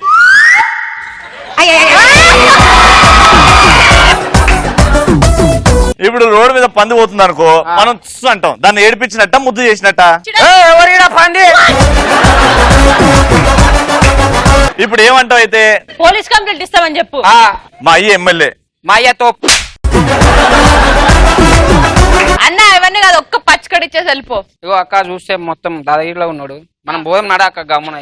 ఇప్పుడు రోడ్డు మీద పంది పోతుంది అనుకో, మనం అంటాం, దాన్ని ఏడిపించినట్ట ముద్దు చేసినట్ట?
ఎవరిడా పంది?
ఇప్పుడు ఏమంటావు అయితే?
పోలీస్ కంప్లైంట్ ఇస్తామని చెప్పు.
మా అయ్య ఎమ్మెల్యే,
మా అయ్యతో
అన్న ఇవన్నీ కాదు, ఒక్క పచ్చకడిచ్చేసి వెళ్ళిపో.
ఇగో అక్క చూస్తే మొత్తం దాదాగిరిలో ఉన్నాడు, మనం పోదాం నడా అక్క గమ్మున.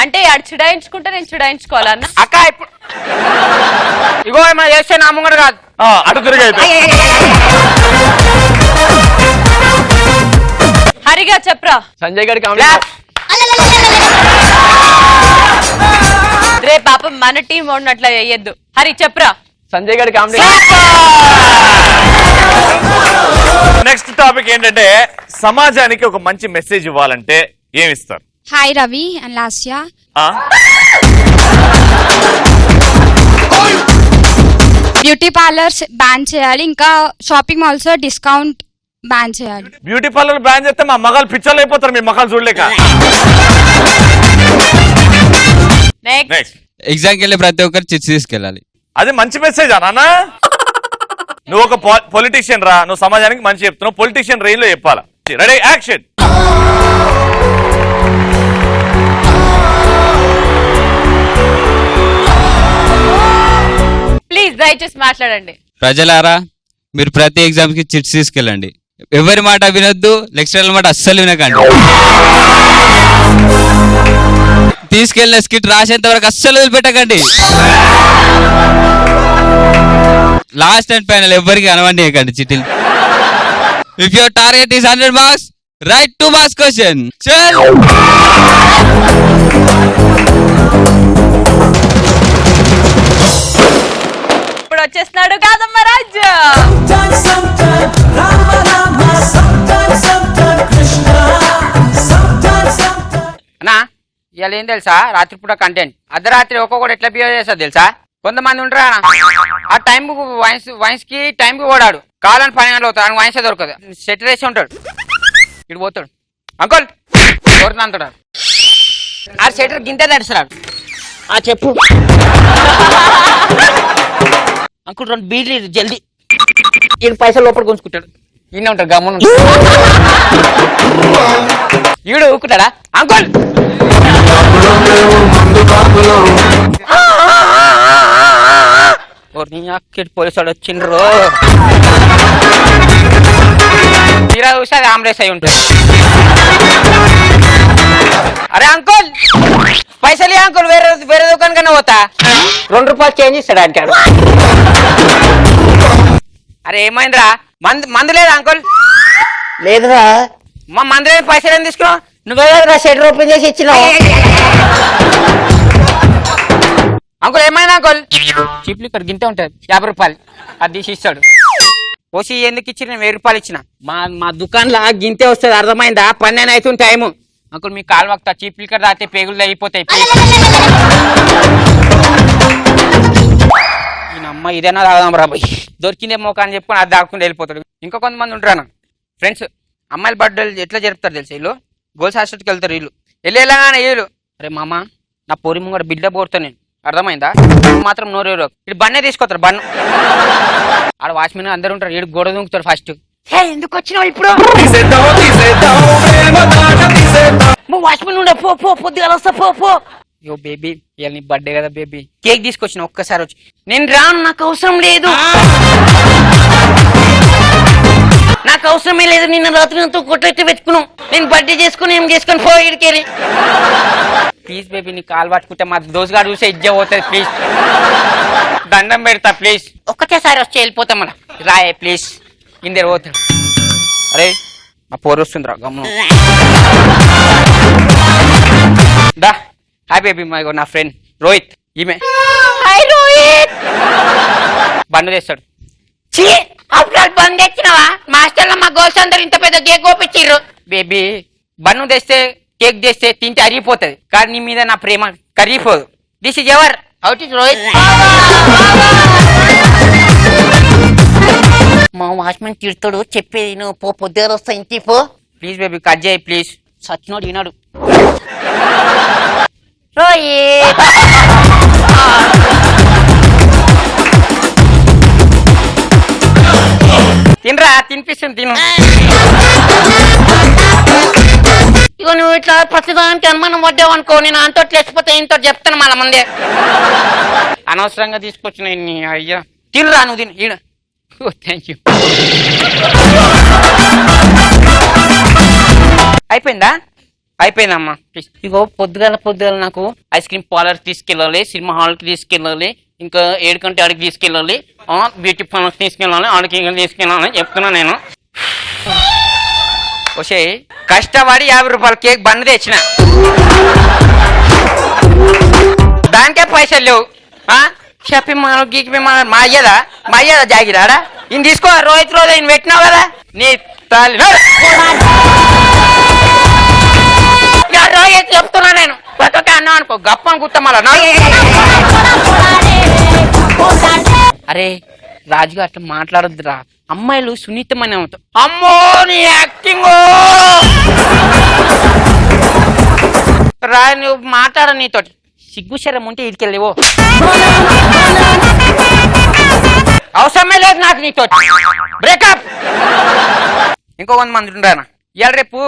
అంటే అడు చిడాయించుకుంటే నేను చిడాయించుకోవాలన్న.
అక్క ఇప్పుడు ఇగో ఏమైనా చేస్తే నా ముంగడు కాదు,
అటు తిరిగి అయితే.
హరిగా చెప్పరా.
సంజయ్ గారికి
రే పాపం మన టీం ఉన్నట్లా చెయ్యొద్దు. హరి చెప్పరా.
సంజయ్ గారికి
నెక్స్ట్ టాపిక్ ఏంటంటే సమాజానికి ఒక మంచి మెసేజ్ ఇవ్వాలంటే ఏమిస్తారు?
Hi Ravi and Lasya, beauty parlours ban చేయాలి, ఇంకా షాపింగ్ మాల్స్ లో డిస్కౌంట్ బ్యాన్ చేయాలి.
బ్యూటీ పార్లర్ బ్యాన్ చేస్తే మా మగాళ్ళు పిచ్చర్లు అయిపోతారు, మీ మగాళ్ళు చూడలేక.
ఎగ్జామ్కి వెళ్ళి ప్రతి ఒక్కరు చిట్స్ తీసుకెళ్ళాలి.
అది మంచి మెసేజ్ అన్నా. నువ్వు ఒక పొలిటీషియన్ రా, నువ్వు సమాజానికి మంచి చెప్తున్నావు, పొలిటీషియన్ రేంజ్ లో చెప్పాలా. Ready action.
ప్లీజ్ దయచేసి మాట్లాడండి.
ప్రజలారా, మీరు ప్రతి ఎగ్జామ్ కి చిట్స్ తీసుకెళ్ళండి. ఎవరి మాట వినొద్దు, లెక్చరర్ల మాట అస్సలు వినకండి. తీసుకెళ్ళిన స్కిట్ రాసేంత వరకు అస్సలు వదిలిపెట్టకండి. లాస్ట్ అండ్ ఫైనల్ ఎవరికి అనవండి చిట్టీలు. If your target is 100 marks, right 2 marks question.
ఇప్పుడు వచ్చేస్తున్నాడు కాదమ్మ రాజు.
అన్నా ఇవాళ ఏం తెలుసా, రాత్రిపూట కంటెంట్ అర్ధరాత్రి ఒక్కొక్కటి ఎట్లా బిహేవ్ చేస్తా తెలుసా? కొంతమంది ఉంటారా ఆ టైం వైన్స్ కి టైం కి ఓడాడు, కావాలని 12 గంటలు అవుతాడు, వైన్స్ దొరకదు, సెట్ వేసి ఉంటాడు, ఇటు పోతాడు, అంకుల్ కోరుతా అంటాడు, ఆ షెటర్ గింతే నడుస్తున్నాడు. చెప్పు అంకుల్ 2 బీర్లు జల్దీ. ఈయన పైసలు లోపల గుంజుకుంటాడు. ఈయన ఉంటాడు గమ్మున. ఈడు ఊకుంటాడా అంకుల్? పోలీసు వచ్చిండ్రు. తీరా చూసి అది ఆమ్రేస్ అయి ఉంటుంది. అరే అంకుల్ పైసలు అంకుల్, వేరే వేరే దుకాణం కన్నా పోతా. 2 రూపాయలు చేంజ్ ఇస్తాడు అంటాడు. అరే ఏమైందిరా? మందు లేదా అంకుల్? లేదురా. మా మందు లేదు, పైసలు ఏం తీసుకున్నావు? నువ్వే కదా షెటర్ ఓపెన్ చేసి ఇచ్చినావు. అంకుల్ ఏమైంది అంకుల్? చీప్లు ఇక్కడ గింతే ఉంటుంది 50 రూపాయలు, అది తీసి ఇస్తాడు. ఓసి ఎందుకు ఇచ్చి నేను 1000 రూపాయలు ఇచ్చిన. మా దుకాణంలో గింతే వస్తుంది, అర్థమైందా? 12 అవుతుంది టైము. అంకుల్ మీ కాలు వక్తా చీప్ లిక్కర్ తాగితే పేగులు అయిపోతాయి. ఈయన అమ్మ ఇదేనా తాగుదాం రా బాయ్, దొరికిందే మోకా అని చెప్పుకొని అది దాక్కుండా వెళ్ళిపోతాడు. ఇంకా కొంతమంది ఉంటారు ఫ్రెండ్స్, అమ్మాయిల బర్త్డేలు ఎట్లా జరుపుతారు తెలుసు? వీళ్ళు గోల్స్ హాస్టల్కి వెళ్తారు. వీళ్ళు వెళ్ళేలాగానే వీళ్ళు అరే మామ నా పొరి ముంగడ బిడ్డ పోరుతాను నేను, అర్థమైందా? మాత్రం నోరేరు ఇటు బండే తీసుకొస్తారు. బండ్ ఆడ వాచ్మెన్ అందరు ఉంటారు. వీడు గోడ దుంకుతాడు ఫస్ట్. ఎందుకు వచ్చినావు ఇప్పుడు? వాచ్మెన్ ఉండే పో పో పొద్దుగా వస్తా పో పో. యో బేబీ ఇవాళ నీ బర్త్డే కదా బేబీ, కేక్ తీసుకొచ్చిన ఒక్కసారి వచ్చి. నేను రాను, నాకు అవసరం లేదు, నాకు అవసరమే లేదు. నిన్న రాత్రి నాతో కొట్టెట్టి పెట్టుకున్నావు. నేను బర్త్డే చేసుకుని ఏం చేసుకొని పోయిడికెళ్ళి. ప్లీజ్ బేబీ నీ కాలు పట్టుకుంటే మా దోసుగాడు చూసే ఇజ్జ పోతుంది. ప్లీజ్ దండం పెడతా, ప్లీజ్ ఒక్కటేసారి వచ్చి వెళ్ళిపోతాం. మన రాయే ప్లీజ్. ఇందరు పోతాడు. అరే మా పోరు వస్తుందిరా గమ్ము. దా హాయ్ బేబీ, మా నా ఫ్రెండ్ రోహిత్. ఈమె హాయ్ రోహిత్. బండి తెస్తాడు. బండి తెచ్చినావా? మాస్టర్లో మా గోల్స్ అందరు ఇంత పెద్ద కేక్ కోపించారు. బేబీ బన్ను తెస్తే కేక్ తెస్తే తింటే అరిగిపోతుంది, కానీ నీ మీద నా ప్రేమ కరిగిపోదు. This is ever out is Rohit. మా వాచ్మెన్ తిడతాడు, చెప్పేది నువ్వు పో, పొద్దుగా వస్తా ఇంటికి పో. ప్లీజ్ బేబీ కట్ చేయి ప్లీజ్. సచ్చినోడు ఈనాడు. రోహిత్ తినరా, తినిపిస్తుంది తిను. ఇగో నువ్వు ఇట్లా ప్రతిదానికి అనుమానం పడ్డావు అనుకో, నేను అంతో లేచిపోతే ఇంతో చెప్తాను మళ్ళీ ముందే. అనవసరంగా తీసుకొచ్చిన అయ్యా. తినరా నువ్వు తిను. ఈడ థ్యాంక్ యూ. అయిపోయిందా? అయిపోయిందమ్మా. ఇగో పొద్దుగాల నాకు ఐస్ క్రీమ్ పార్లర్ తీసుకెళ్ళాలి, సినిమా హాల్కి తీసుకెళ్ళాలి, ఇంకా 7 గంటల ఆడికి తీసుకెళ్ళాలి, బ్యూటీ పార్లర్కి తీసుకెళ్ళాలి, ఆడికి తీసుకెళ్ళాలి చెప్తున్నా నేను. వచ్చే కష్టపడి 50 రూపాయల కేక్ బండి తెచ్చిన, దానికే పైసలు లేవు. చెప్పి మనం గీకి మా అయ్యదా జాగిరాడా? ఈయన తీసుకో. రోహిత్ రోజు ఈయన పెట్టినావు కదా నీ తల్లి. రోహిత్ చెప్తున్నా నేను, ప్రతి అన్నావు అనుకో గప్ప అనుకుంటా మళ్ళా. అరే రాజుగా అట్లా మాట్లాడొద్దురా, అమ్మాయిలు సున్నితమని అవుతావు. అమ్మో నీ యాక్టింగ్ రా, నువ్వు మాట్లాడ నీతోటి సిగ్గుశరం ఉంటే ఇదికెళ్ళివో. అవసరమే లేదు నాకు నీతోటి, బ్రేకప్. ఇంకో 100 మంది ఉండరా ఇవాళ రేపు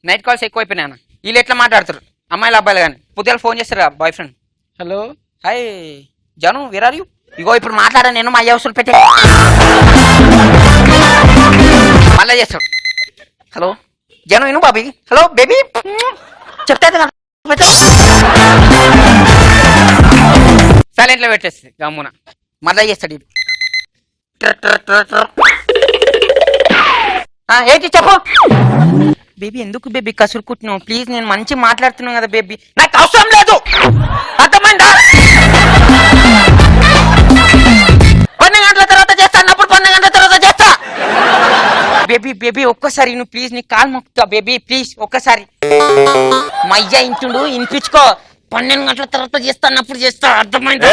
నైట్ కాల్స్ ఎక్కువైపోయినా. వీళ్ళు ఎట్లా మాట్లాడతారు అమ్మాయిలు అబ్బాయిలు కానీ? పొద్దుగా ఫోన్ చేస్తారు boyfriend, hello hi Janu where are you? ఇగో ఇప్పుడు మాట్లాడా నేను, మా అయ్య అవసరం పెట్టే మళ్ళా చేస్తాడు. హలో జాను విను బాబీ, హలో బేబీ చెప్తా సైలెంట్లో పెట్టేస్తుంది గమ్మున. మళ్ళా చేస్తాడు ఇది. ఏంటి చెప్పు బేబీ. ఎందుకు బేబీ కసురుకుంటున్నావు? ప్లీజ్ నేను మంచి మాట్లాడుతున్నావు కదా బేబీ, నాకు అవసరం లేదు, అర్థమైందా? 12 గంటల తర్వాత చేస్తా అన్నప్పుడు 12 గంటల తర్వాత చేస్తా. బేబీ బేబీ ఒక్కసారి నువ్వు ప్లీజ్, నీ కాలు మొక్కుతా బేబీ ప్లీజ్ ఒక్కసారి. మయ్య ఇంటుండు వినిపించుకో, 12 గంటల తర్వాత చేస్తా అన్నప్పుడు చేస్తా, అర్థమైందా?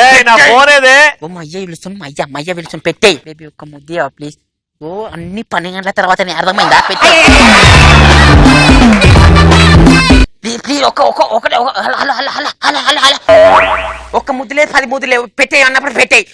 మయ్య పిలుస్తుంది, మయ్య పిలుస్తుంది, పెట్టేయి బేబీ ఒక్క ముద్దే ప్లీజ్. ఓ అన్ని 12 గంటల తర్వాత అర్థమైందా? పెట్టే ప్లీజ్ ఒక్క ముద్దు లేదు 10 ముద్దు లేవు పెట్టేయి అన్నప్పుడు పెట్టేయి